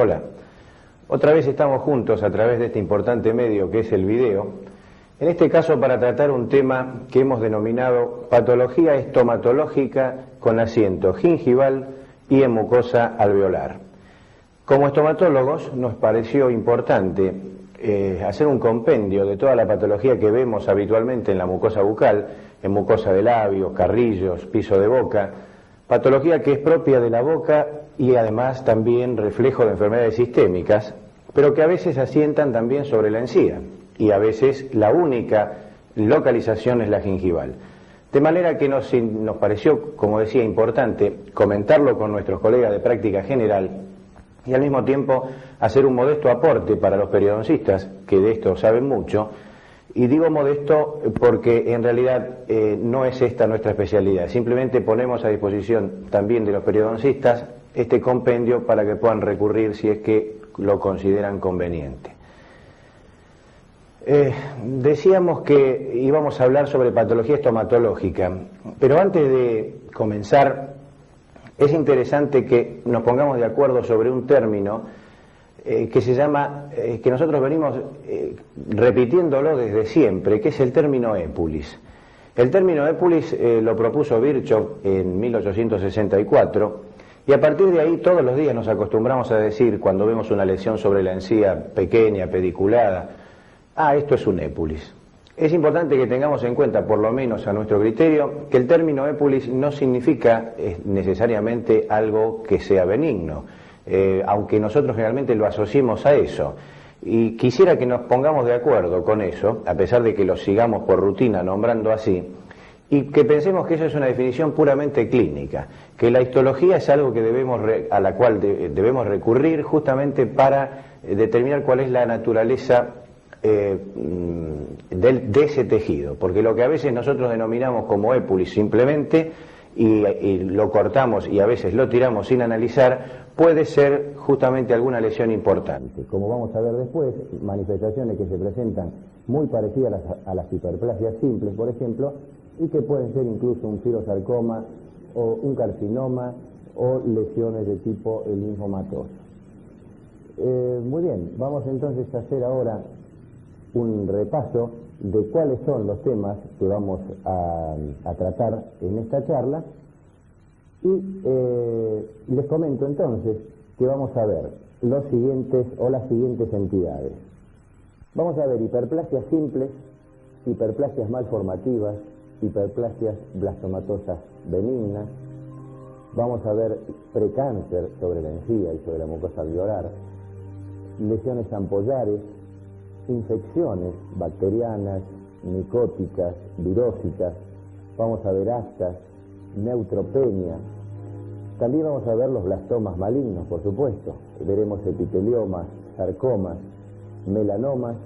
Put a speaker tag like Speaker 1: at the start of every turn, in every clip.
Speaker 1: Hola, otra vez estamos juntos a través de este importante medio que es el video, en este caso para tratar un tema que hemos denominado patología estomatológica con asiento gingival y en mucosa alveolar. Como estomatólogos nos pareció importante hacer un compendio de toda la patología que vemos habitualmente en la mucosa bucal, en mucosa de labios, carrillos, piso de boca, patología que es propia de la boca y además también reflejo de enfermedades sistémicas, pero que a veces asientan también sobre la encía y a veces la única localización es la gingival. De manera que nos pareció, como decía, importante comentarlo con nuestros colegas de práctica general y al mismo tiempo hacer un modesto aporte para los periodoncistas, que de esto saben mucho. Y digo modesto porque en realidad no es esta nuestra especialidad, simplemente ponemos a disposición también de los periodoncistas este compendio para que puedan recurrir si es que lo consideran conveniente. Decíamos que íbamos a hablar sobre patología estomatológica, pero antes de comenzar es interesante que nos pongamos de acuerdo sobre un término que se llama, que nosotros venimos repitiéndolo desde siempre, que es el término épulis. El término épulis lo propuso Virchow en 1864 y a partir de ahí todos los días nos acostumbramos a decir cuando vemos una lesión sobre la encía pequeña, pediculada, esto es un épulis. Es importante que tengamos en cuenta, por lo menos a nuestro criterio, que el término épulis no significa necesariamente algo que sea benigno, aunque nosotros generalmente lo asociemos a eso. Y quisiera que nos pongamos de acuerdo con eso, a pesar de que lo sigamos por rutina nombrando así, y que pensemos que eso es una definición puramente clínica, que la histología es algo que a la cual debemos recurrir justamente para determinar cuál es la naturaleza de ese tejido, porque lo que a veces nosotros denominamos como épulis simplemente y lo cortamos y a veces lo tiramos sin analizar, puede ser justamente alguna lesión importante. Como vamos a ver después, manifestaciones que se presentan muy parecidas a las hiperplasias simples, por ejemplo, y que pueden ser incluso un fibrosarcoma o un carcinoma o lesiones de tipo linfomatoso. Muy bien, vamos entonces a hacer ahora un repaso de cuáles son los temas que vamos a tratar en esta charla y les comento entonces que vamos a ver los siguientes o las siguientes entidades. Vamos a ver hiperplasias simples, hiperplasias malformativas, hiperplasias blastomatosas benignas, vamos a ver precáncer sobre la encía y sobre la mucosa alveolar, lesiones ampollares, infecciones bacterianas, micóticas, virósicas, vamos a ver aftas, neutropenia, también vamos a ver los blastomas malignos, por supuesto, veremos epiteliomas, sarcomas, melanomas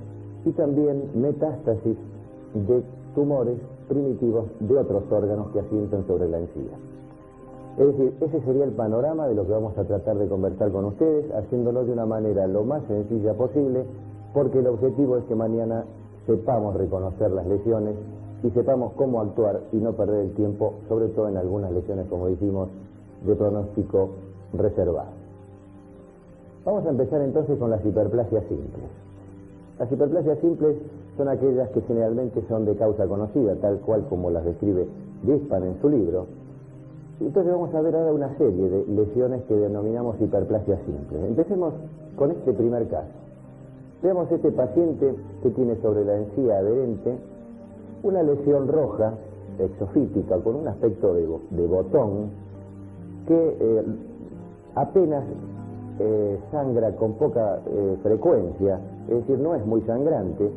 Speaker 1: y también metástasis de tumores primitivos de otros órganos que asientan sobre la encía. Es decir, ese sería el panorama de lo que vamos a tratar de conversar con ustedes, haciéndolo de una manera lo más sencilla posible, porque el objetivo es que mañana sepamos reconocer las lesiones y sepamos cómo actuar y no perder el tiempo, sobre todo en algunas lesiones, como dijimos, de pronóstico reservado. Vamos a empezar entonces con las hiperplasias simples. Las hiperplasias simples son aquellas que generalmente son de causa conocida, tal cual como las describe Gispan en su libro. Entonces vamos a ver ahora una serie de lesiones que denominamos hiperplasias simples. Empecemos con este primer caso. Veamos este paciente que tiene sobre la encía adherente una lesión roja, exofítica, con un aspecto de botón, que apenas sangra con poca frecuencia, es decir, no es muy sangrante,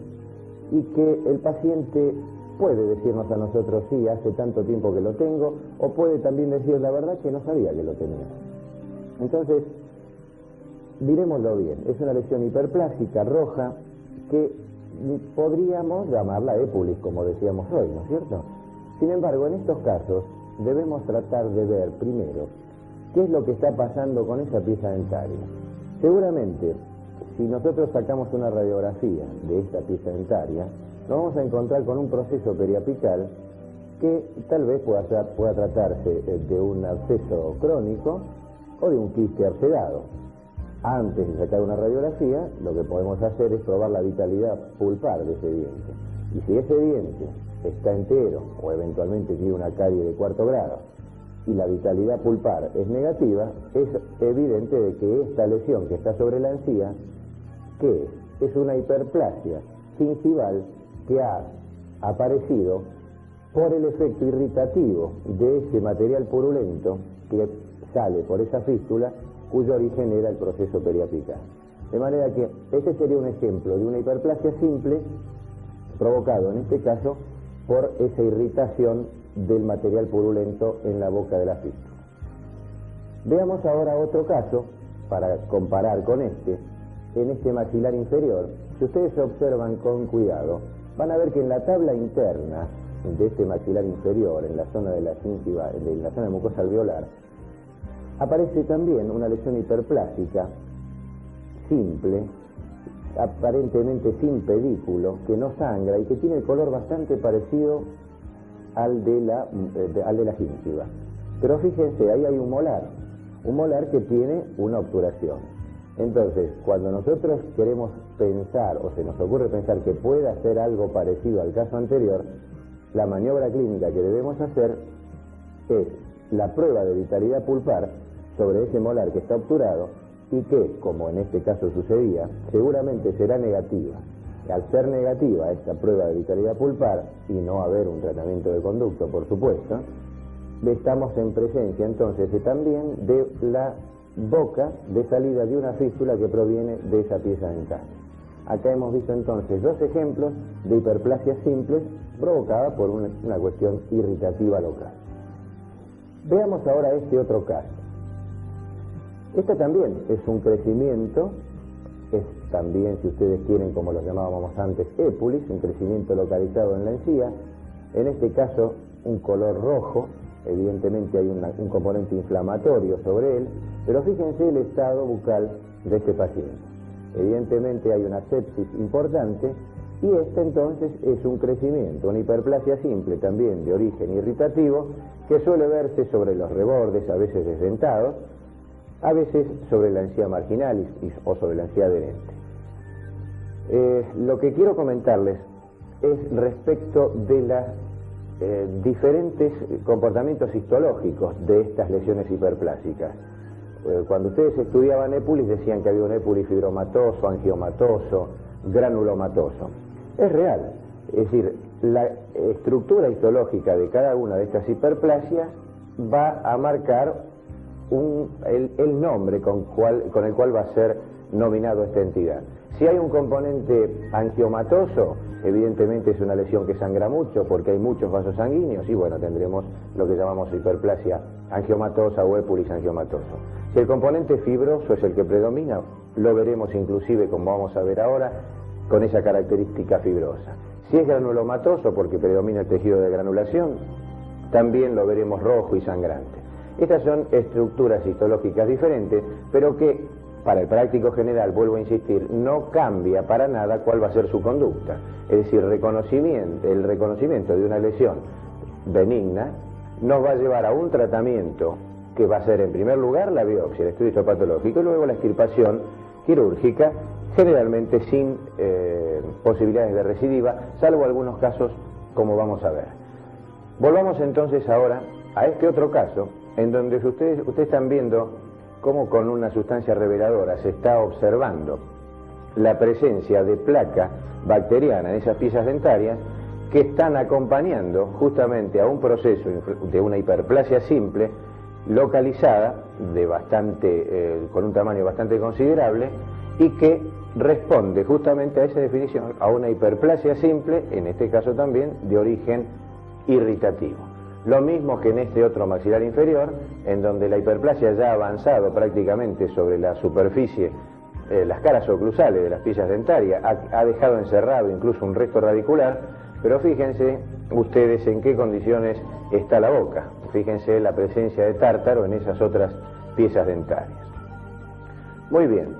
Speaker 1: y que el paciente puede decirnos a nosotros, sí, hace tanto tiempo que lo tengo, o puede también decir la verdad que no sabía que lo tenía. Entonces, dirémoslo bien, es una lesión hiperplásica roja que podríamos llamarla épulis, como decíamos hoy, ¿no es cierto? Sin embargo, en estos casos debemos tratar de ver primero qué es lo que está pasando con esa pieza dentaria. Seguramente, si nosotros sacamos una radiografía de esta pieza dentaria, nos vamos a encontrar con un proceso periapical que tal vez pueda tratarse de un absceso crónico o de un quiste arcedado. Antes de sacar una radiografía, lo que podemos hacer es probar la vitalidad pulpar de ese diente. Y si ese diente está entero o eventualmente tiene una carie de cuarto grado y la vitalidad pulpar es negativa, es evidente de que esta lesión que está sobre la encía, ¿qué es? Es una hiperplasia gingival que ha aparecido por el efecto irritativo de ese material purulento que sale por esa fístula, cuyo origen era el proceso periapical. De manera que este sería un ejemplo de una hiperplasia simple provocado en este caso por esa irritación del material purulento en la boca de la fístula. Veamos ahora otro caso para comparar con este. En este maxilar inferior, si ustedes observan con cuidado, van a ver que en la tabla interna de este maxilar inferior, en la zona de la gingiva, en la zona de mucosa alveolar, aparece también una lesión hiperplásica simple, aparentemente sin pedículo, que no sangra y que tiene el color bastante parecido al de la gingiva. Pero fíjense, ahí hay un molar que tiene una obturación. Entonces, cuando nosotros queremos pensar, o se nos ocurre pensar que pueda ser algo parecido al caso anterior, la maniobra clínica que debemos hacer es la prueba de vitalidad pulpar sobre ese molar que está obturado y que, como en este caso sucedía, seguramente será negativa. Al ser negativa esta prueba de vitalidad pulpar y no haber un tratamiento de conducto, por supuesto, estamos en presencia entonces también de la boca de salida de una fístula que proviene de esa pieza dental. Acá hemos visto entonces dos ejemplos de hiperplasia simples provocada por una cuestión irritativa local. Veamos ahora este otro caso. Este también es un crecimiento, es también, si ustedes quieren, como lo llamábamos antes, épulis, un crecimiento localizado en la encía, en este caso un color rojo, evidentemente hay un componente inflamatorio sobre él, pero fíjense el estado bucal de este paciente. Evidentemente hay una sepsis importante y este entonces es un crecimiento, una hiperplasia simple también de origen irritativo que suele verse sobre los rebordes, a veces desdentados, a veces sobre la encía marginal o sobre la encía adherente. Lo que quiero comentarles es respecto de los diferentes comportamientos histológicos de estas lesiones hiperplásicas. Cuando ustedes estudiaban épulis decían que había un épulis fibromatoso, angiomatoso, granulomatoso. Es real, es decir, la estructura histológica de cada una de estas hiperplasias va a marcar el nombre con el cual va a ser nominado esta entidad. Si hay un componente angiomatoso, evidentemente es una lesión que sangra mucho porque hay muchos vasos sanguíneos y bueno, tendremos lo que llamamos hiperplasia angiomatosa o épulis angiomatoso. Si el componente fibroso es el que predomina, lo veremos inclusive, como vamos a ver ahora, con esa característica fibrosa. Si es granulomatoso porque predomina el tejido de granulación, también lo veremos rojo y sangrante. Estas son estructuras histológicas diferentes, pero que para el práctico general, vuelvo a insistir, no cambia para nada cuál va a ser su conducta. Es decir, el reconocimiento de una lesión benigna nos va a llevar a un tratamiento que va a ser en primer lugar la biopsia, el estudio histopatológico y luego la extirpación quirúrgica, generalmente sin posibilidades de recidiva, salvo algunos casos como vamos a ver. Volvamos entonces ahora a este otro caso, en donde ustedes están viendo cómo con una sustancia reveladora se está observando la presencia de placa bacteriana en esas piezas dentarias que están acompañando justamente a un proceso de una hiperplasia simple localizada con un tamaño bastante considerable y que responde justamente a esa definición, a una hiperplasia simple, en este caso también de origen irritativo. Lo mismo que en este otro maxilar inferior, en donde la hiperplasia ya ha avanzado prácticamente sobre la superficie, las caras oclusales de las piezas dentarias, ha dejado encerrado incluso un resto radicular, pero fíjense ustedes en qué condiciones está la boca. Fíjense la presencia de tártaro en esas otras piezas dentarias. Muy bien,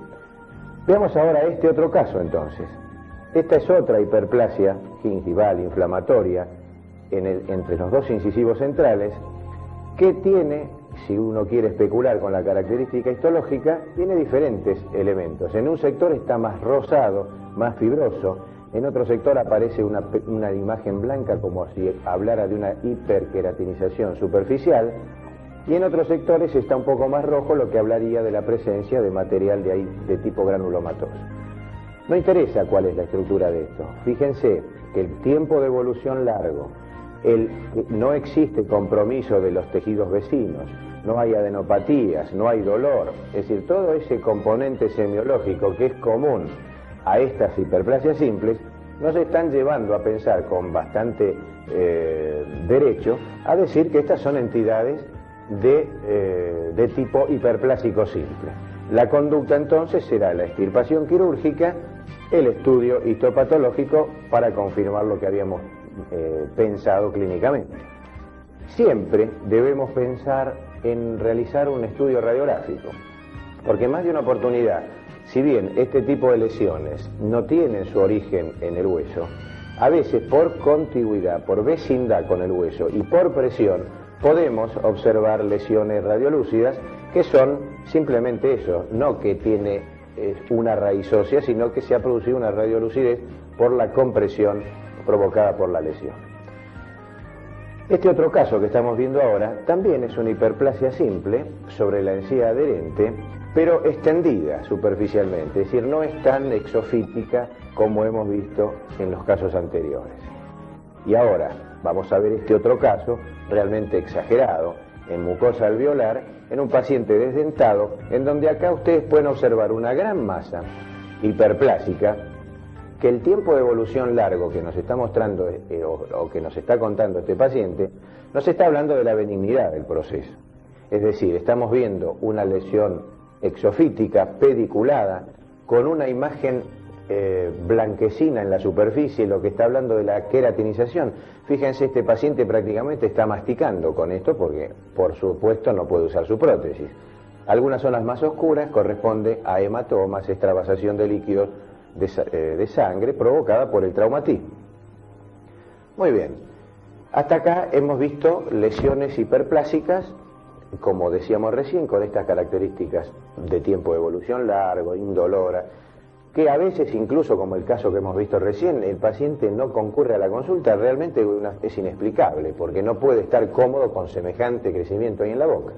Speaker 1: veamos ahora este otro caso entonces. Esta es otra hiperplasia gingival inflamatoria entre los dos incisivos centrales que tiene si uno quiere especular con la característica histológica, tiene diferentes elementos. En un sector está más rosado, más fibroso, en otro sector aparece una imagen blanca como si hablara de una hiperqueratinización superficial, y en otros sectores está un poco más rojo, lo que hablaría de la presencia de material de tipo granulomatoso. No interesa cuál es la estructura de esto. Fíjense que el tiempo de evolución largo, no existe compromiso de los tejidos vecinos, no hay adenopatías, no hay dolor, es decir, todo ese componente semiológico que es común a estas hiperplasias simples, nos están llevando a pensar con bastante derecho a decir que estas son entidades de tipo hiperplásico simple. La conducta entonces será la extirpación quirúrgica, el estudio histopatológico para confirmar lo que habíamos pensado clínicamente. Siempre debemos pensar en realizar un estudio radiográfico, porque más de una oportunidad, si bien este tipo de lesiones no tienen su origen en el hueso, a veces por contigüidad, por vecindad con el hueso y por presión, podemos observar lesiones radiolúcidas que son simplemente eso, no que tiene una raíz ósea, sino que se ha producido una radiolucidez por la compresión provocada por la lesión. Este otro caso que estamos viendo ahora también es una hiperplasia simple sobre la encía adherente, pero extendida superficialmente, es decir, no es tan exofítica como hemos visto en los casos anteriores. Y ahora vamos a ver este otro caso realmente exagerado, en mucosa alveolar, en un paciente desdentado, en donde acá ustedes pueden observar una gran masa hiperplásica, que el tiempo de evolución largo que nos está mostrando o que nos está contando este paciente, nos está hablando de la benignidad del proceso. Es decir, estamos viendo una lesión exofítica, pediculada, con una imagen blanquecina en la superficie, lo que está hablando de la queratinización. Fíjense, este paciente prácticamente está masticando con esto porque, por supuesto, no puede usar su prótesis. Algunas zonas más oscuras corresponde a hematomas, extravasación de líquidos de sangre provocada por el traumatismo. Muy bien, hasta acá hemos visto lesiones hiperplásicas, como decíamos recién, con estas características de tiempo de evolución largo, indolora, que a veces, incluso como el caso que hemos visto recién, el paciente no concurre a la consulta, realmente es inexplicable, porque no puede estar cómodo con semejante crecimiento ahí en la boca.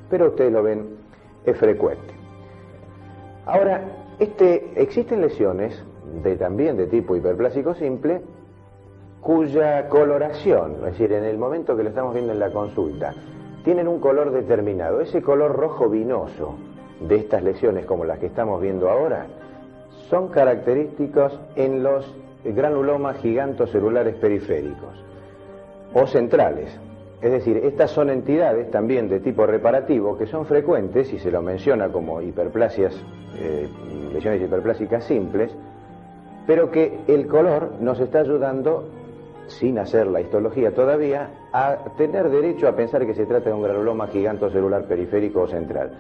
Speaker 1: Pero ustedes lo ven, es frecuente. Ahora, existen lesiones también de tipo hiperplásico simple, cuya coloración, es decir, en el momento que lo estamos viendo en la consulta, tienen un color determinado. Ese color rojo vinoso de estas lesiones, como las que estamos viendo ahora, son característicos en los granulomas gigantocelulares periféricos o centrales. Es decir, estas son entidades también de tipo reparativo que son frecuentes y se lo menciona como hiperplasias, lesiones hiperplásicas simples, pero que el color nos está ayudando, sin hacer la histología todavía, a tener derecho a pensar que se trata de un granuloma gigantocelular periférico o central.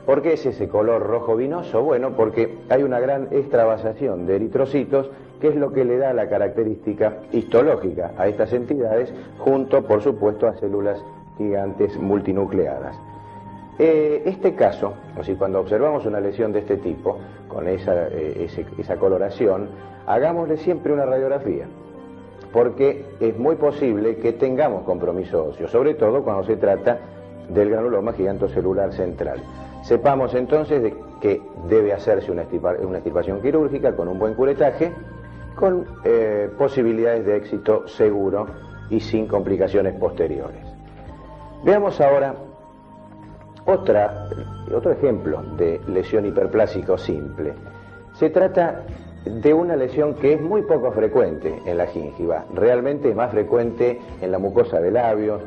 Speaker 1: ¿Por qué es ese color rojo vinoso? Bueno, porque hay una gran extravasación de eritrocitos, que es lo que le da la característica histológica a estas entidades, junto, por supuesto, a células gigantes multinucleadas. Este caso, o sea, cuando observamos una lesión de este tipo, con esa coloración, hagámosle siempre una radiografía, porque es muy posible que tengamos compromiso óseo, sobre todo cuando se trata del granuloma gigantocelular central. Sepamos entonces que debe hacerse una extirpación quirúrgica con un buen curetaje, con posibilidades de éxito seguro y sin complicaciones posteriores. Veamos ahora otro ejemplo de lesión hiperplásico simple. Se trata de una lesión que es muy poco frecuente en la gíngiva, realmente es más frecuente en la mucosa de labios,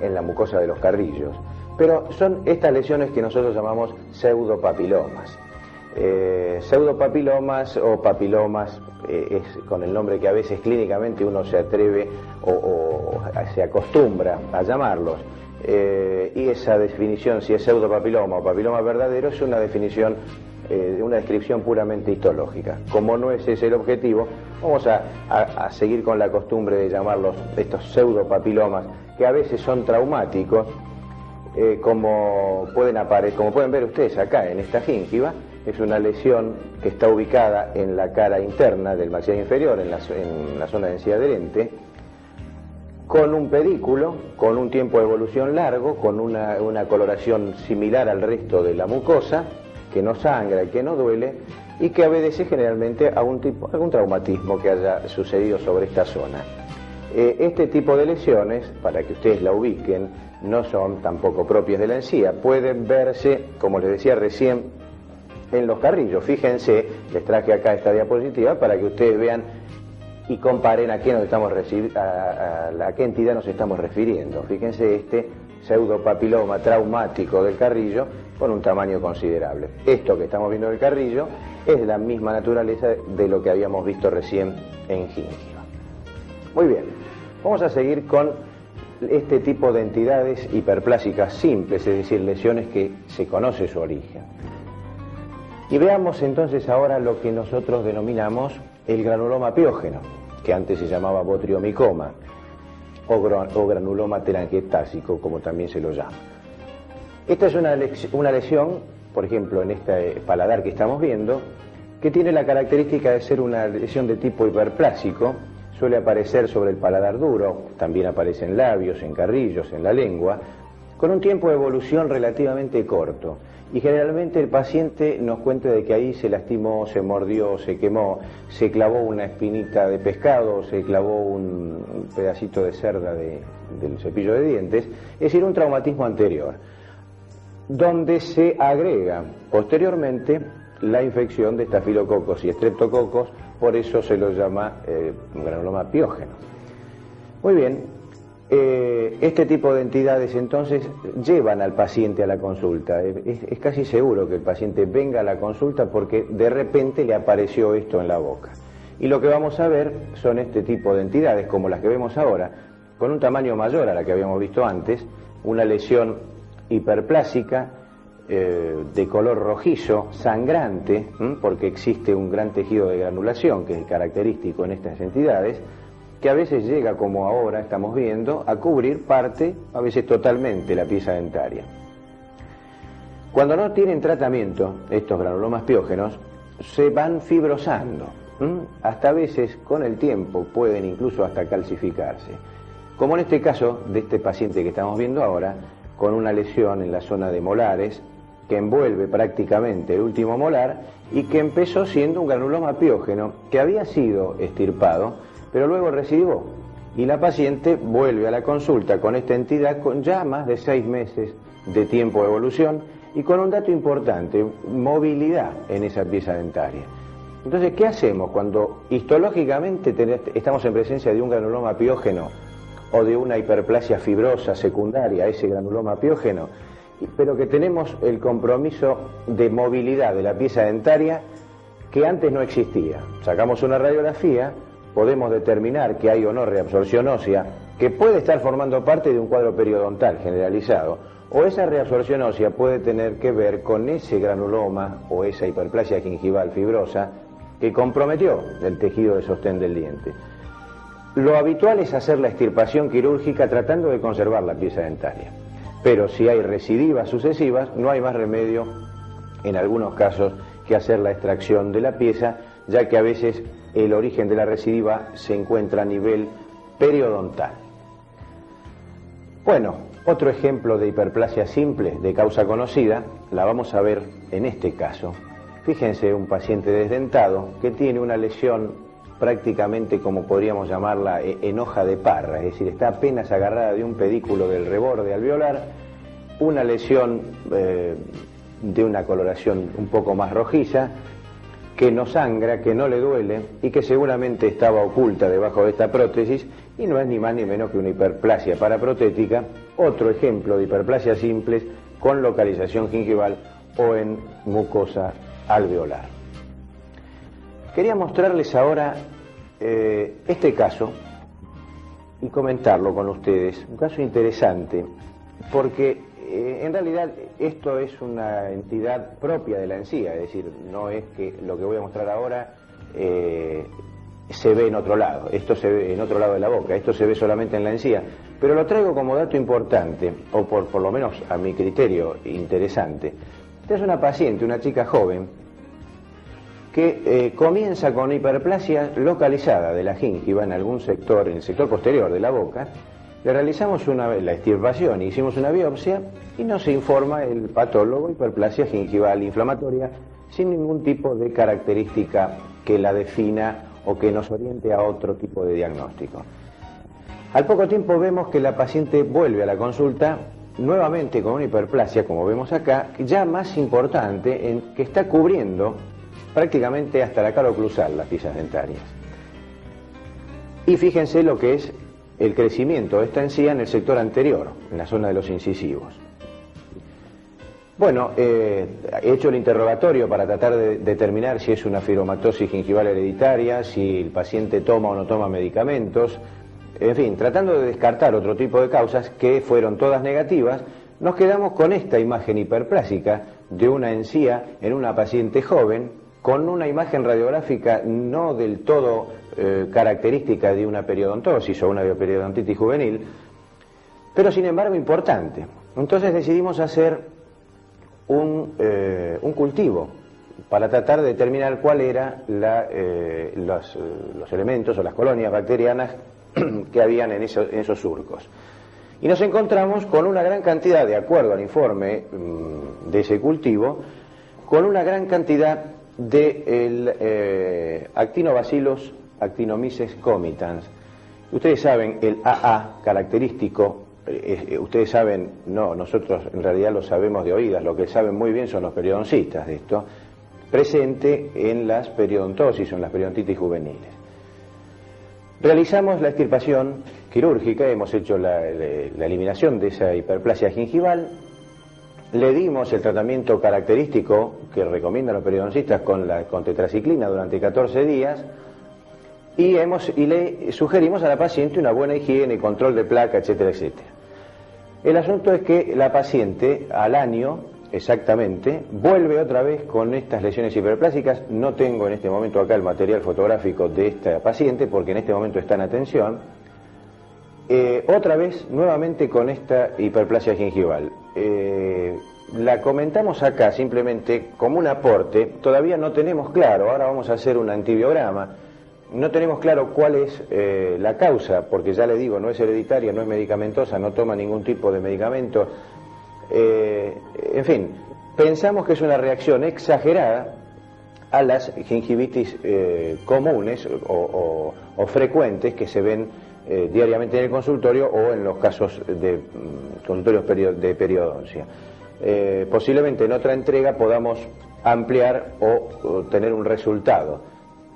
Speaker 1: en la mucosa de los carrillos. Pero son estas lesiones que nosotros llamamos pseudopapilomas. Pseudopapilomas o papilomas es con el nombre que a veces clínicamente uno se atreve o se acostumbra a llamarlos. Y esa definición, si es pseudopapiloma o papiloma verdadero, es una definición, una descripción puramente histológica. Como no es ese el objetivo, vamos a seguir con la costumbre de llamarlos estos pseudopapilomas, que a veces son traumáticos. como pueden ver ustedes acá en esta gíngiva, es una lesión que está ubicada en la cara interna del maxilar inferior, en la zona de encía adherente, con un pedículo, con un tiempo de evolución largo, con una coloración similar al resto de la mucosa, que no sangra y que no duele, y que obedece generalmente a algún traumatismo que haya sucedido sobre esta zona. Este tipo de lesiones, para que ustedes la ubiquen, no son tampoco propias de la encía. Pueden verse, como les decía recién, en los carrillos. Fíjense, les traje acá esta diapositiva para que ustedes vean y comparen a qué entidad nos estamos refiriendo. Fíjense este pseudopapiloma traumático del carrillo con un tamaño considerable. Esto que estamos viendo del carrillo es la misma naturaleza de lo que habíamos visto recién en gíngiva. Muy bien, vamos a seguir con este tipo de entidades hiperplásicas simples, es decir, lesiones que se conoce su origen. Y veamos entonces ahora lo que nosotros denominamos el granuloma piógeno, que antes se llamaba botriomicoma, o granuloma telangiectásico, como también se lo llama. Esta es una lesión, por ejemplo, en este paladar que estamos viendo, que tiene la característica de ser una lesión de tipo hiperplásico. Suele aparecer sobre el paladar duro, también aparece en labios, en carrillos, en la lengua, con un tiempo de evolución relativamente corto. Y generalmente el paciente nos cuenta de que ahí se lastimó, se mordió, se quemó, se clavó una espinita de pescado, se clavó un pedacito de cerda del cepillo de dientes, es decir, un traumatismo anterior, donde se agrega posteriormente la infección de estafilococos y estreptococos, por eso se lo llama granuloma piógeno. Muy bien. Este tipo de entidades entonces llevan al paciente a la consulta. Es casi seguro que el paciente venga a la consulta porque de repente le apareció esto en la boca. Y lo que vamos a ver son este tipo de entidades como las que vemos ahora, con un tamaño mayor a la que habíamos visto antes, una lesión hiperplásica de color rojizo, sangrante, porque existe un gran tejido de granulación que es característico en estas entidades, que a veces llega, como ahora estamos viendo, a cubrir parte, a veces totalmente, la pieza dentaria. Cuando no tienen tratamiento, estos granulomas piógenos se van fibrosando, hasta a veces con el tiempo pueden incluso hasta calcificarse. Como en este caso de este paciente que estamos viendo ahora, con una lesión en la zona de molares, que envuelve prácticamente el último molar y que empezó siendo un granuloma piógeno que había sido extirpado, pero luego recidió, y la paciente vuelve a la consulta con esta entidad con ya más de 6 meses de tiempo de evolución y con un dato importante, movilidad en esa pieza dentaria. Entonces, ¿qué hacemos cuando histológicamente estamos en presencia de un granuloma piógeno o de una hiperplasia fibrosa secundaria a ese granuloma piógeno, pero que tenemos el compromiso de movilidad de la pieza dentaria que antes no existía? Sacamos una radiografía, podemos determinar que hay o no reabsorción ósea, que puede estar formando parte de un cuadro periodontal generalizado, o esa reabsorción ósea puede tener que ver con ese granuloma o esa hiperplasia gingival fibrosa que comprometió el tejido de sostén del diente. Lo habitual es hacer la extirpación quirúrgica tratando de conservar la pieza dentaria, pero si hay recidivas sucesivas, no hay más remedio, en algunos casos, que hacer la extracción de la pieza, ya que a veces el origen de la recidiva se encuentra a nivel periodontal. Bueno, otro ejemplo de hiperplasia simple de causa conocida la vamos a ver en este caso. Fíjense, un paciente desdentado que tiene una lesión prácticamente como podríamos llamarla en hoja de parra, es decir, está apenas agarrada de un pedículo del reborde alveolar, una lesión de una coloración un poco más rojiza, que no sangra, que no le duele y que seguramente estaba oculta debajo de esta prótesis y no es ni más ni menos que una hiperplasia paraprotética, otro ejemplo de hiperplasia simples con localización gingival o en mucosa alveolar. Quería mostrarles ahora este caso y comentarlo con ustedes, un caso interesante porque en realidad esto es una entidad propia de la encía, es decir, no es que lo que voy a mostrar ahora se ve en otro lado, esto se ve en otro lado de la boca, esto se ve solamente en la encía, pero lo traigo como dato importante, o por lo menos a mi criterio interesante. Esta es una paciente, una chica joven, que comienza con hiperplasia localizada de la gíngiva en algún sector, en el sector posterior de la boca. Le realizamos la extirpación, hicimos una biopsia y nos informa el patólogo hiperplasia gingival inflamatoria sin ningún tipo de característica que la defina o que nos oriente a otro tipo de diagnóstico. Al poco tiempo vemos que la paciente vuelve a la consulta nuevamente con una hiperplasia, como vemos acá, ya más importante, en que está cubriendo prácticamente hasta la cara oclusal las piezas dentarias. Y fíjense lo que es el crecimiento de esta encía en el sector anterior, en la zona de los incisivos. Bueno, he hecho el interrogatorio para tratar de determinar si es una fibromatosis gingival hereditaria, si el paciente toma o no toma medicamentos, en fin, tratando de descartar otro tipo de causas que fueron todas negativas. Nos quedamos con esta imagen hiperplásica de una encía en una paciente joven, con una imagen radiográfica no del todo característica de una periodontosis o una periodontitis juvenil, pero sin embargo importante. Entonces decidimos hacer un cultivo para tratar de determinar cuál era los elementos o las colonias bacterianas que habían en esos surcos. Y nos encontramos con una gran cantidad, de acuerdo al informe de ese cultivo, con una gran cantidad de Actinobacillus actinomyces comitans. Ustedes saben, el AA característico, ustedes saben, no, nosotros en realidad lo sabemos de oídas, lo que saben muy bien son los periodoncistas de esto, presente en las periodontosis o en las periodontitis juveniles. Realizamos la extirpación quirúrgica, hemos hecho la eliminación de esa hiperplasia gingival, le dimos el tratamiento característico que recomiendan los periodoncistas con tetraciclina durante 14 días y le sugerimos a la paciente una buena higiene, control de placa, etcétera, etcétera. El asunto es que la paciente al año exactamente vuelve otra vez con estas lesiones hiperplásicas. No tengo en este momento acá el material fotográfico de esta paciente porque en este momento está en atención. Otra vez nuevamente con esta hiperplasia gingival. La comentamos acá simplemente como un aporte. Todavía no tenemos claro, ahora vamos a hacer un antibiograma, no tenemos claro cuál es la causa, porque ya le digo, no es hereditaria, no es medicamentosa, no toma ningún tipo de medicamento. En fin, pensamos que es una reacción exagerada a las gingivitis comunes o frecuentes que se ven diariamente en el consultorio o en los casos de consultorios de periodoncia. Posiblemente en otra entrega podamos ampliar o tener un resultado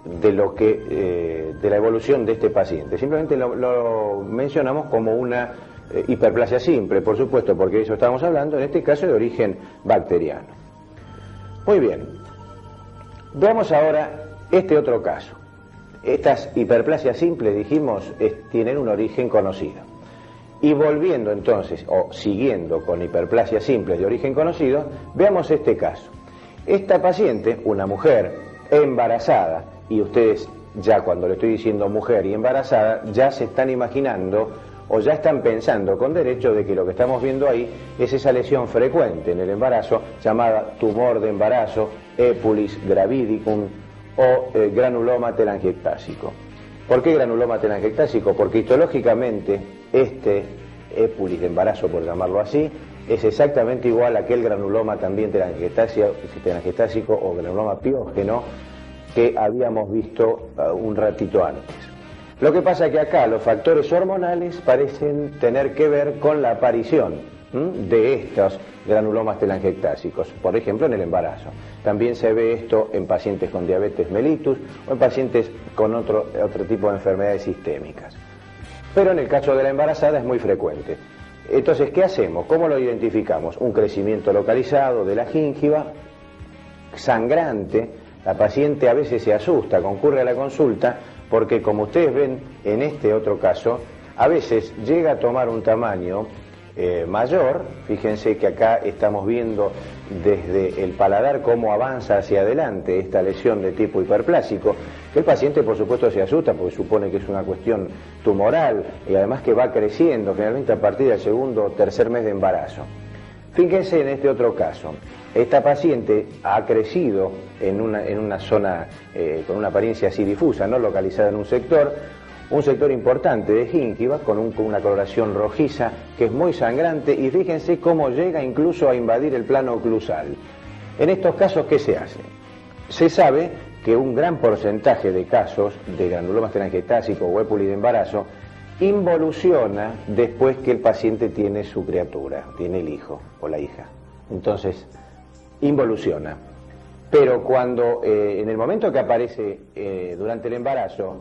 Speaker 1: de lo que de la evolución de este paciente. Simplemente lo mencionamos como una hiperplasia simple, por supuesto, porque de eso estamos hablando, en este caso de origen bacteriano. Muy bien, veamos ahora este otro caso. Estas hiperplasias simples, dijimos, tienen un origen conocido. Y volviendo entonces, o siguiendo con hiperplasias simples de origen conocido, veamos este caso. Esta paciente, una mujer embarazada, y ustedes ya cuando le estoy diciendo mujer y embarazada, ya se están imaginando o ya están pensando con derecho de que lo que estamos viendo ahí es esa lesión frecuente en el embarazo llamada tumor de embarazo, epulis gravidicum o granuloma telangiectásico. ¿Por qué granuloma telangiectásico? Porque histológicamente este epulis de embarazo, por llamarlo así, es exactamente igual a aquel granuloma también telangiectásico o granuloma piógeno que habíamos visto un ratito antes. Lo que pasa es que acá los factores hormonales parecen tener que ver con la aparición de estos granulomas telangiectásicos, por ejemplo en el embarazo. También se ve esto en pacientes con diabetes mellitus o en pacientes con otro tipo de enfermedades sistémicas. Pero en el caso de la embarazada es muy frecuente. Entonces, ¿qué hacemos? ¿Cómo lo identificamos? Un crecimiento localizado de la gíngiva, sangrante. La paciente a veces se asusta, concurre a la consulta, porque como ustedes ven en este otro caso, a veces llega a tomar un tamaño mayor. Fíjense que acá estamos viendo desde el paladar cómo avanza hacia adelante esta lesión de tipo hiperplásico, que el paciente por supuesto se asusta porque supone que es una cuestión tumoral y además que va creciendo generalmente a partir del segundo o tercer mes de embarazo. Fíjense en este otro caso, esta paciente ha crecido en una zona con una apariencia así difusa, no localizada en un sector importante de gíngiva con una coloración rojiza que es muy sangrante, y fíjense cómo llega incluso a invadir el plano oclusal. En estos casos, ¿qué se hace? Se sabe que un gran porcentaje de casos de granuloma telangiectásico o épuli de embarazo involuciona después que el paciente tiene su criatura, tiene el hijo o la hija. Entonces, involuciona. Pero cuando en el momento que aparece durante el embarazo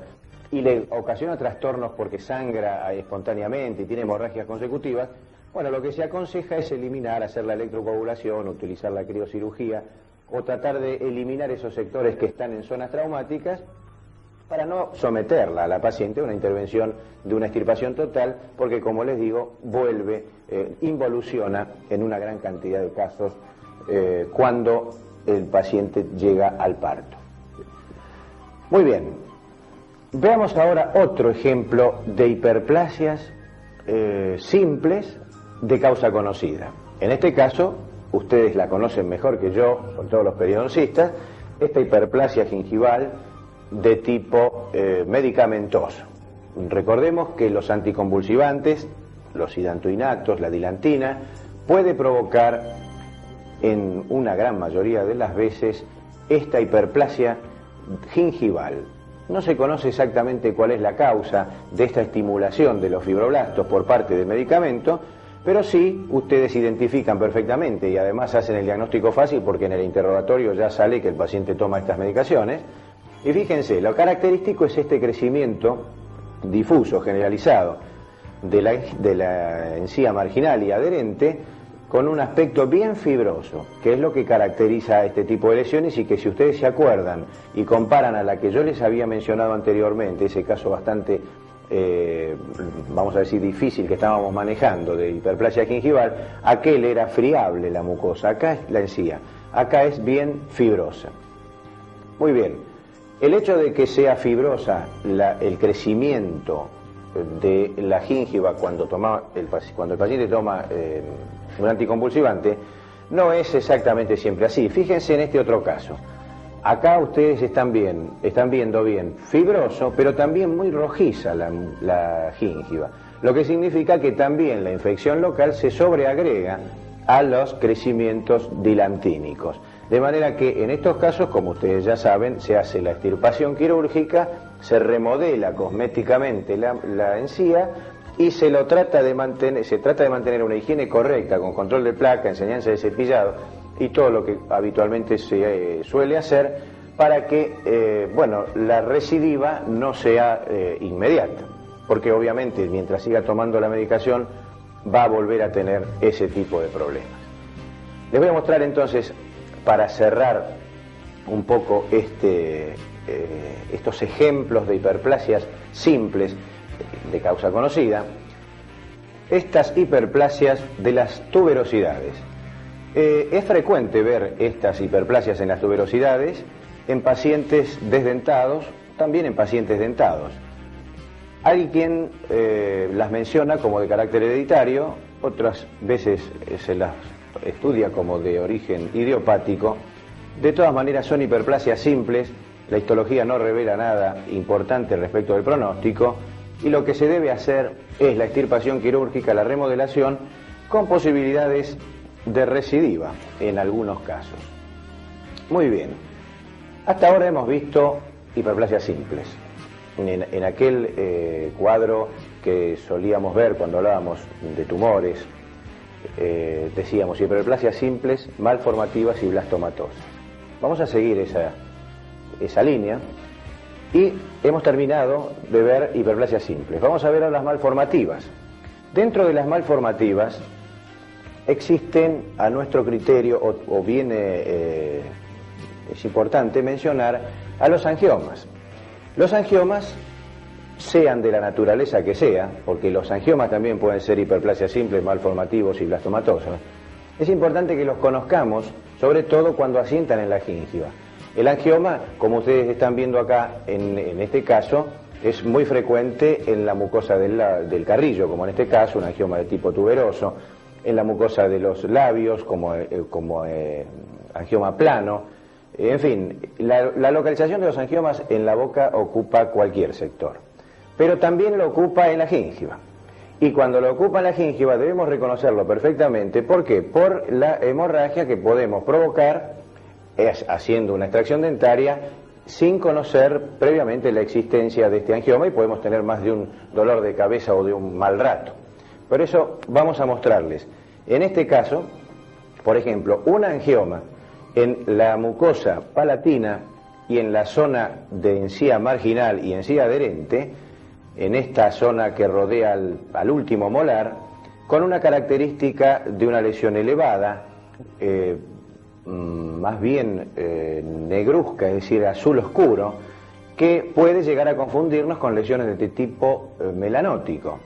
Speaker 1: y le ocasiona trastornos porque sangra espontáneamente y tiene hemorragias consecutivas, bueno, lo que se aconseja es eliminar, hacer la electrocoagulación, utilizar la criocirugía o tratar de eliminar esos sectores que están en zonas traumáticas para no someterla a la paciente a una intervención de una extirpación total, porque como les digo, involuciona en una gran cantidad de casos cuando el paciente llega al parto. Muy bien. Veamos ahora otro ejemplo de hiperplasias simples de causa conocida. En este caso, ustedes la conocen mejor que yo, sobre todo los periodoncistas, esta hiperplasia gingival de tipo medicamentoso. Recordemos que los anticonvulsivantes, los hidantoinactos, la dilantina, puede provocar en una gran mayoría de las veces esta hiperplasia gingival. No se conoce exactamente cuál es la causa de esta estimulación de los fibroblastos por parte del medicamento, pero sí ustedes identifican perfectamente y además hacen el diagnóstico fácil porque en el interrogatorio ya sale que el paciente toma estas medicaciones. Y fíjense, lo característico es este crecimiento difuso, generalizado, de la encía marginal y adherente, con un aspecto bien fibroso, que es lo que caracteriza a este tipo de lesiones, y que si ustedes se acuerdan y comparan a la que yo les había mencionado anteriormente, ese caso bastante, vamos a decir, difícil que estábamos manejando de hiperplasia gingival, aquel era friable la mucosa, acá es la encía, acá es bien fibrosa. Muy bien, el hecho de que sea fibrosa el crecimiento de la gingiva cuando el paciente toma un anticonvulsivante, no es exactamente siempre así. Fíjense en este otro caso. Acá ustedes están viendo bien fibroso, pero también muy rojiza la gingiva, lo que significa que también la infección local se sobreagrega a los crecimientos dilantínicos. De manera que en estos casos, como ustedes ya saben, se hace la extirpación quirúrgica, se remodela cosméticamente la encía y se trata de mantener una higiene correcta, con control de placa, enseñanza de cepillado y todo lo que habitualmente se suele hacer para que la recidiva no sea inmediata, porque obviamente mientras siga tomando la medicación va a volver a tener ese tipo de problemas. Les voy a mostrar entonces, para cerrar un poco estos ejemplos de hiperplasias simples de causa conocida, estas hiperplasias de las tuberosidades. Es frecuente ver estas hiperplasias en las tuberosidades en pacientes desdentados, también en pacientes dentados. Hay quien las menciona como de carácter hereditario, otras veces se las estudia como de origen idiopático. De todas maneras son hiperplasias simples, la histología no revela nada importante respecto del pronóstico, y lo que se debe hacer es la extirpación quirúrgica, la remodelación, con posibilidades de recidiva en algunos casos. Muy bien, hasta ahora hemos visto hiperplasias simples. En aquel cuadro que solíamos ver cuando hablábamos de tumores, decíamos hiperplasias simples, malformativas y blastomatosas. Vamos a seguir esa línea y hemos terminado de ver hiperplasias simples. Vamos a ver ahora las malformativas. Dentro de las malformativas existen, a nuestro criterio, o bien es importante mencionar a los angiomas. Los angiomas sean de la naturaleza que sea, porque los angiomas también pueden ser hiperplasia simple, malformativos y blastomatosos, es importante que los conozcamos, sobre todo cuando asientan en la gíngiva. El angioma, como ustedes están viendo acá, en este caso, es muy frecuente en la mucosa del carrillo, como en este caso, un angioma de tipo tuberoso, en la mucosa de los labios, como angioma plano. En fin, la localización de los angiomas en la boca ocupa cualquier sector, pero también lo ocupa en la gíngiva. Y cuando lo ocupa en la gíngiva debemos reconocerlo perfectamente. ¿Por qué? Por la hemorragia que podemos provocar haciendo una extracción dentaria sin conocer previamente la existencia de este angioma, y podemos tener más de un dolor de cabeza o de un mal rato. Por eso vamos a mostrarles, en este caso, por ejemplo, un angioma en la mucosa palatina y en la zona de encía marginal y encía adherente, en esta zona que rodea al último molar, con una característica de una lesión elevada, más bien negruzca, es decir, azul oscuro, que puede llegar a confundirnos con lesiones de tipo melanótico.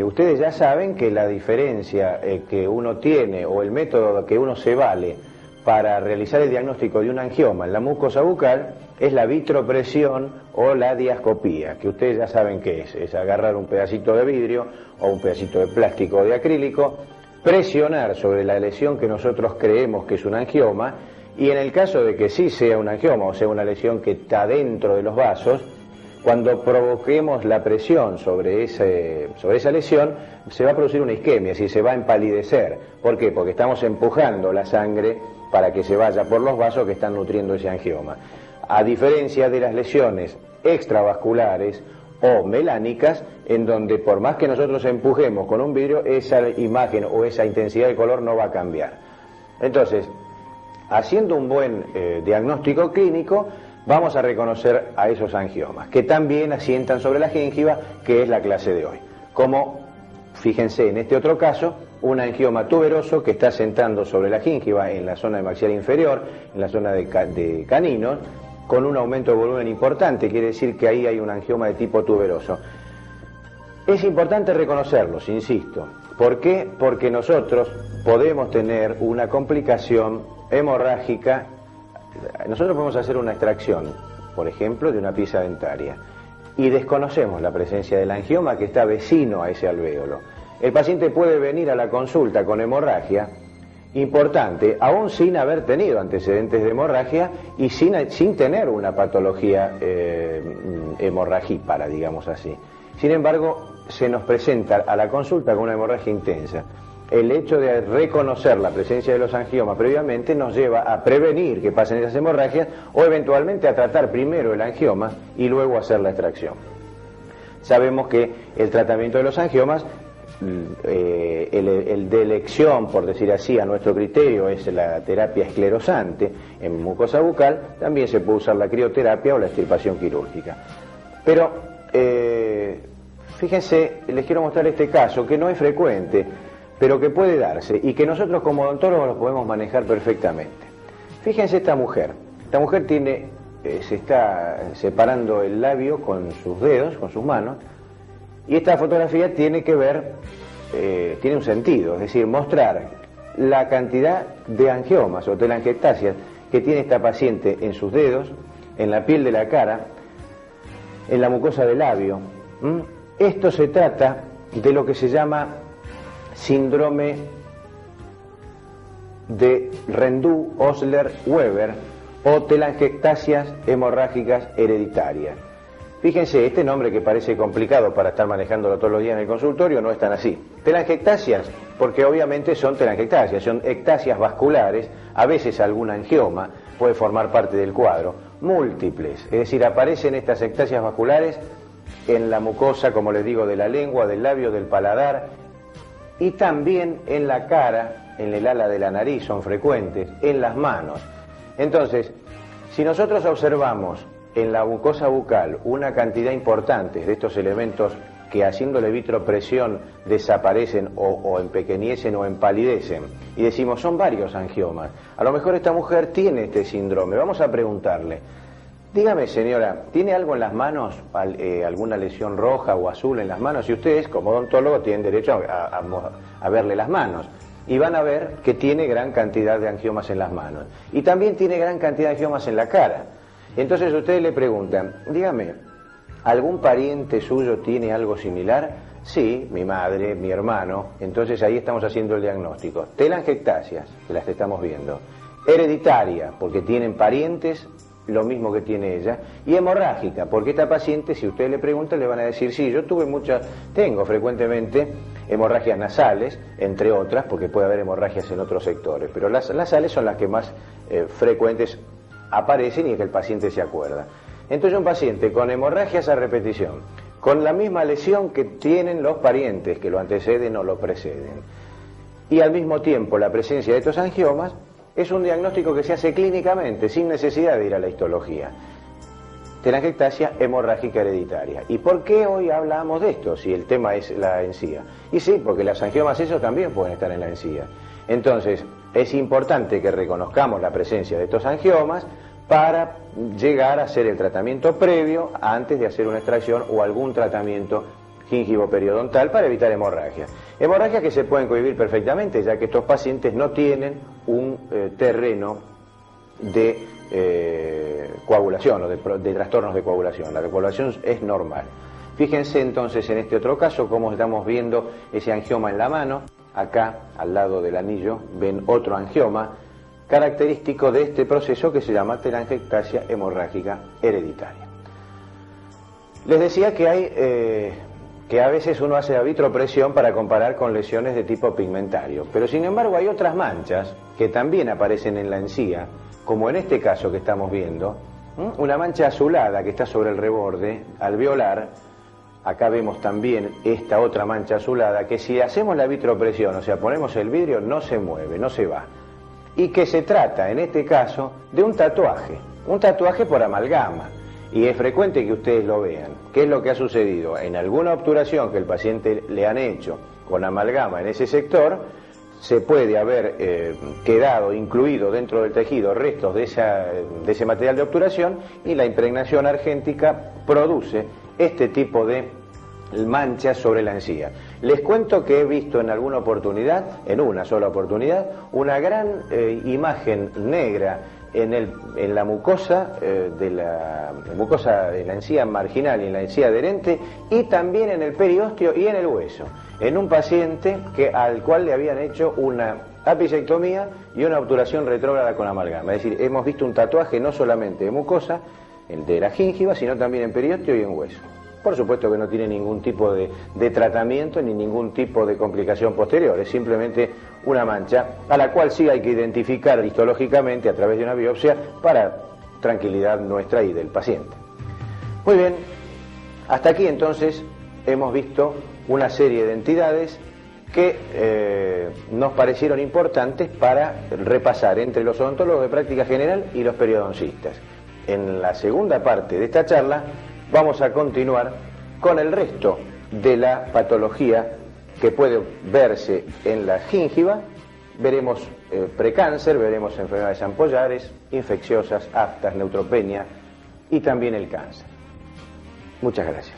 Speaker 1: Ustedes ya saben que la diferencia que uno tiene, o el método que uno se vale para realizar el diagnóstico de un angioma en la mucosa bucal, es la vitropresión o la diascopía, que ustedes ya saben qué es agarrar un pedacito de vidrio o un pedacito de plástico o de acrílico, presionar sobre la lesión que nosotros creemos que es un angioma, y en el caso de que sí sea un angioma, o sea una lesión que está dentro de los vasos, cuando provoquemos la presión sobre esa lesión, se va a producir una isquemia, es decir, se va a empalidecer. ¿Por qué? Porque estamos empujando la sangre para que se vaya por los vasos que están nutriendo ese angioma. A diferencia de las lesiones extravasculares o melánicas, en donde por más que nosotros empujemos con un vidrio, esa imagen o esa intensidad de color no va a cambiar. Entonces, haciendo un buen diagnóstico clínico, vamos a reconocer a esos angiomas, que también asientan sobre la gíngiva, que es la clase de hoy. Como, fíjense, en este otro caso, un angioma tuberoso que está asentando sobre la gíngiva en la zona de maxilar inferior, en la zona de caninos, con un aumento de volumen importante, quiere decir que ahí hay un angioma de tipo tuberoso. Es importante reconocerlos, insisto. ¿Por qué? Porque nosotros podemos tener una complicación hemorrágica. Nosotros podemos hacer una extracción, por ejemplo, de una pieza dentaria, y desconocemos la presencia del angioma que está vecino a ese alvéolo. El paciente puede venir a la consulta con hemorragia importante, aún sin haber tenido antecedentes de hemorragia y sin tener una patología hemorragípara, digamos así. Sin embargo, se nos presenta a la consulta con una hemorragia intensa. El hecho de reconocer la presencia de los angiomas previamente nos lleva a prevenir que pasen esas hemorragias, o eventualmente a tratar primero el angioma y luego hacer la extracción. Sabemos que el tratamiento de los angiomas, el de elección, por decir así, a nuestro criterio, es la terapia esclerosante en mucosa bucal. También se puede usar la crioterapia o la extirpación quirúrgica. Pero fíjense, les quiero mostrar este caso que no es frecuente, pero que puede darse y que nosotros como odontólogos lo podemos manejar perfectamente. Fíjense esta mujer tiene, se está separando el labio con sus dedos, con sus manos, y esta fotografía tiene que ver, tiene un sentido, es decir, mostrar la cantidad de angiomas o telangiectasias que tiene esta paciente en sus dedos, en la piel de la cara, en la mucosa del labio. Esto se trata de lo que se llama síndrome de Rendu-Osler-Weber o telangiectasias hemorrágicas hereditarias. Fíjense, este nombre que parece complicado para estar manejándolo todos los días en el consultorio no es tan así. Telangiectasias, porque obviamente son telangiectasias, son ectasias vasculares, a veces algún angioma puede formar parte del cuadro, múltiples, es decir, aparecen estas ectasias vasculares en la mucosa, como les digo, de la lengua, del labio, del paladar, y también en la cara, en el ala de la nariz son frecuentes, en las manos. Entonces, si nosotros observamos en la mucosa bucal una cantidad importante de estos elementos que haciéndole vitropresión desaparecen o empequeñecen o empalidecen, y decimos son varios angiomas, a lo mejor esta mujer tiene este síndrome, vamos a preguntarle, Dígame, señora, ¿tiene algo en las manos, alguna lesión roja o azul en las manos? Y ustedes, como odontólogo, tienen derecho a verle las manos. Y van a ver que tiene gran cantidad de angiomas en las manos. Y también tiene gran cantidad de angiomas en la cara. Entonces ustedes le preguntan, dígame, ¿algún pariente suyo tiene algo similar? Sí, mi madre, mi hermano. Entonces ahí estamos haciendo el diagnóstico. Telangiectasias, que las estamos viendo. Hereditaria, porque tienen parientes lo mismo que tiene ella, y hemorrágica, porque esta paciente, si usted le pregunta, le van a decir, sí, yo tengo frecuentemente hemorragias nasales, entre otras, porque puede haber hemorragias en otros sectores, pero las nasales son las que más frecuentes aparecen y que el paciente se acuerda. Entonces un paciente con hemorragias a repetición, con la misma lesión que tienen los parientes que lo anteceden o lo preceden, y al mismo tiempo la presencia de estos angiomas, es un diagnóstico que se hace clínicamente, sin necesidad de ir a la histología. Telangiectasia hemorrágica hereditaria. ¿Y por qué hoy hablamos de esto, si el tema es la encía? Y sí, porque los angiomas esos también pueden estar en la encía. Entonces, es importante que reconozcamos la presencia de estos angiomas para llegar a hacer el tratamiento previo antes de hacer una extracción o algún tratamiento gingivo-periodontal para evitar hemorragias. Hemorragias que se pueden convivir perfectamente, ya que estos pacientes no tienen un terreno de coagulación o de trastornos de coagulación. La coagulación es normal. Fíjense entonces en este otro caso cómo estamos viendo ese angioma en la mano. Acá, al lado del anillo, ven otro angioma característico de este proceso que se llama telangiectasia hemorrágica hereditaria. Les decía que hay que a veces uno hace a vitropresión para comparar con lesiones de tipo pigmentario, pero sin embargo hay otras manchas que también aparecen en la encía, como en este caso que estamos viendo, una mancha azulada que está sobre el reborde alveolar. Acá vemos también esta otra mancha azulada que si hacemos la vitropresión, o sea, ponemos el vidrio, no se mueve, no se va, y que se trata en este caso de un tatuaje por amalgama. Y es frecuente que ustedes lo vean. ¿Qué es lo que ha sucedido? En alguna obturación que el paciente le han hecho con amalgama en ese sector, se puede haber quedado incluido dentro del tejido restos de ese material de obturación, y la impregnación argéntica produce este tipo de manchas sobre la encía. Les cuento que he visto en alguna oportunidad, en una sola oportunidad, una gran imagen negra en la mucosa de la encía marginal y en la encía adherente, y también en el periósteo y en el hueso, en un paciente al cual le habían hecho una apicectomía y una obturación retrógrada con amalgama. Es decir, hemos visto un tatuaje no solamente de mucosa, el de la gingiva, sino también en periósteo y en hueso. Por supuesto que no tiene ningún tipo de tratamiento ni ningún tipo de complicación posterior, es simplemente una mancha a la cual sí hay que identificar histológicamente a través de una biopsia para tranquilidad nuestra y del paciente. Muy bien, hasta aquí entonces hemos visto una serie de entidades que nos parecieron importantes para repasar entre los odontólogos de práctica general y los periodoncistas. En la segunda parte de esta charla vamos a continuar con el resto de la patología que puede verse en la gingiva. Veremos precáncer, veremos enfermedades ampollares, infecciosas, aftas, neutropenia y también el cáncer. Muchas gracias.